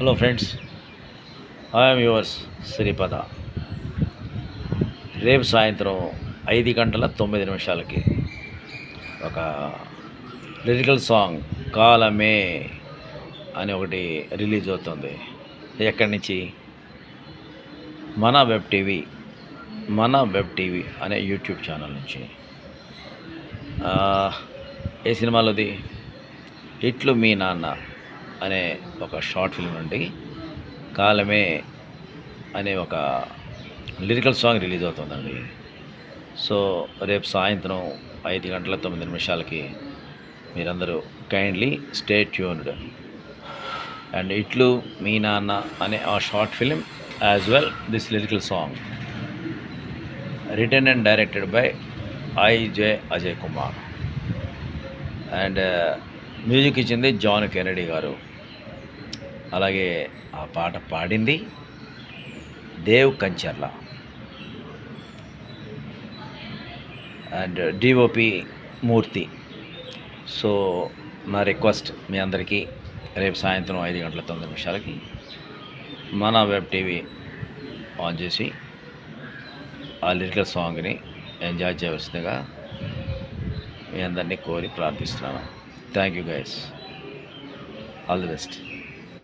Hello friends, I'm yours Sripada. రేపు సాయంత్రం 5:09 ఒక లిరికల్ సాంగ్ కాలమే అని ఒకటి రిలీజ్ అవుతుంది. ఎక్కడి నుంచి? మన వెబ్ టీవీ అనే యూట్యూబ్ ఛానల్ నుంచి. ఏ సినిమాలోది? ఇట్లు మీ నాన్న అనే ఒక షార్ట్ ఫిల్మ్ నుండి కాలమే అనే ఒక లిరికల్ సాంగ్ రిలీజ్ అవుతుందండి. సో రేపు సాయంత్రం 5:09 మీరందరూ కైండ్లీ స్టే ట్యూన్డ్. అండ్ ఇట్లు మీ నాన్న అనే ఆ short film as well this lyrical song written and directed by IJ Ajay Kumar. And music ఇచ్చింది జాన్ కెనడీ గారు. అలాగే ఆ పాట పాడింది Dev Kancharla. And DOP Murthy. So నా రిక్వెస్ట్ మీ అందరికీ, రేపు సాయంత్రం 5:09 మన వెబ్ టీవీ ఆన్ చేసి ఆ లిరికల్ సాంగ్ని ఎంజాయ్ చేయవలసిందిగా మీ అందరినీ కోరి ప్రార్థిస్తున్నాను. Thank you guys. All the best.